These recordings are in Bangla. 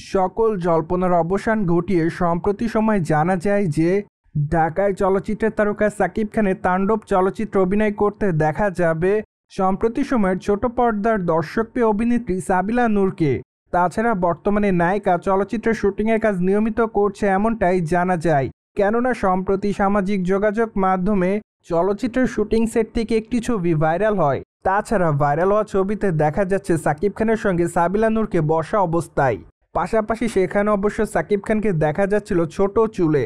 সকল জল্পনার অবসান ঘটিয়ে সম্প্রতি সময়ে জানা যায় যে ঢাকায় চলচ্চিত্রের তারকা সাকিব খানের তাণ্ডব চলচ্চিত্রে অভিনয় করতে দেখা যাবে সম্প্রতি সময়ের ছোট পর্দার দর্শকপ্রিয় অভিনেত্রী সাবিলা নূরকে। তাছাড়া বর্তমানে নায়িকা চলচ্চিত্রের শুটিংয়ের কাজ নিয়মিত করছে এমনটাই জানা যায়, কেননা সম্প্রতি সামাজিক যোগাযোগ মাধ্যমে চলচ্চিত্রের শুটিং সেট থেকে একটি ছবি ভাইরাল হয়। তাছাড়া ভাইরাল হওয়া ছবিতে দেখা যাচ্ছে সাকিব খানের সঙ্গে সাবিলা নূরকে বসা অবস্থায়, পাশাপাশি সেখানে অবশ্য সাকিব খানকে দেখা যাচ্ছিল ছোট চুলে।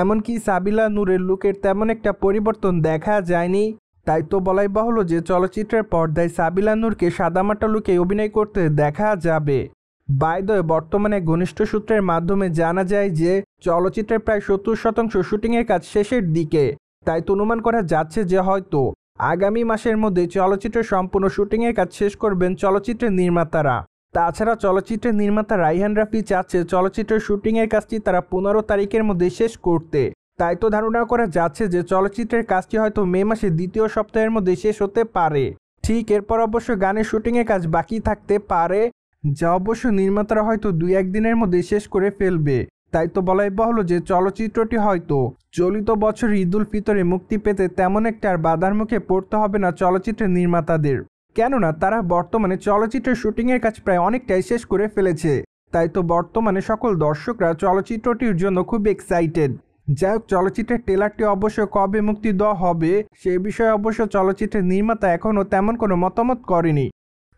এমনকি সাবিলা নূরের লুকের তেমন একটা পরিবর্তন দেখা যায়নি। তাই তো বলাই বাহুল্য যে চলচ্চিত্রের পর্দায় সাবিলা নূরকে সাদামাটা লুকে অভিনয় করতে দেখা যাবে। বাই দ্য ওয়ে, বর্তমানে ঘনিষ্ঠ সূত্রের মাধ্যমে জানা যায় যে চলচ্চিত্রের প্রায় 70% শুটিংয়ের কাজ শেষের দিকে। তাই তো অনুমান করা যাচ্ছে যে হয়তো আগামী মাসের মধ্যে চলচ্চিত্রের সম্পূর্ণ শুটিংয়ের কাজ শেষ করবেন চলচ্চিত্রের নির্মাতারা। তাছাড়া চলচ্চিত্রের নির্মাতা রাইহান রাফি চাচ্ছে চলচ্চিত্রের শুটিংয়ের কাজটি তারা 15 তারিখের মধ্যে শেষ করতে। তাই তো ধারণা করা যাচ্ছে যে চলচ্চিত্রের কাজটি হয়তো মে মাসের দ্বিতীয় সপ্তাহের মধ্যে শেষ হতে পারে। ঠিক এরপর অবশ্য গানের শুটিংয়ের কাজ বাকি থাকতে পারে, যা অবশ্য নির্মাতারা হয়তো 2-1 দিনের মধ্যে শেষ করে ফেলবে। তাই তো বলাই বাহুল্য যে চলচ্চিত্রটি হয়তো চলিত বছর ঈদ উল ফিতরে মুক্তি পেতে তেমন একটা আর বাধার মুখে পড়তে হবে না চলচ্চিত্রের নির্মাতাদের, কেননা তারা বর্তমানে চলচ্চিত্রের শুটিংয়ের কাজ প্রায় অনেকটাই শেষ করে ফেলেছে। তাই তো বর্তমানে সকল দর্শকরা চলচ্চিত্রটির জন্য খুব এক্সাইটেড। যাই হোক, চলচ্চিত্রের ট্রেলারটি অবশ্য কবে মুক্তি দেওয়া হবে সে বিষয়ে অবশ্য চলচ্চিত্রের নির্মাতা এখনও তেমন কোনো মতামত করেনি।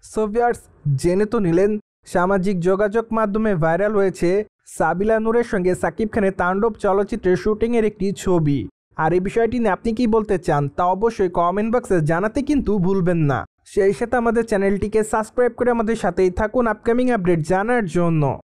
সো ভিউয়ার্স, জেনে তো নিলেন সামাজিক যোগাযোগ মাধ্যমে ভাইরাল হয়েছে সাবিলা নূরের সঙ্গে সাকিব খানের তাণ্ডব চলচ্চিত্রের শুটিংয়ের একটি ছবি। আর এই বিষয়টি নিয়ে আপনি কি বলতে চান তা অবশ্যই কমেন্ট বক্সে জানাতে কিন্তু ভুলবেন না। সেই সাথে আমাদের চ্যানেলটিকে সাবস্ক্রাইব করে আমাদের সাথেই থাকুন আপকামিং আপডেট জানার জন্য।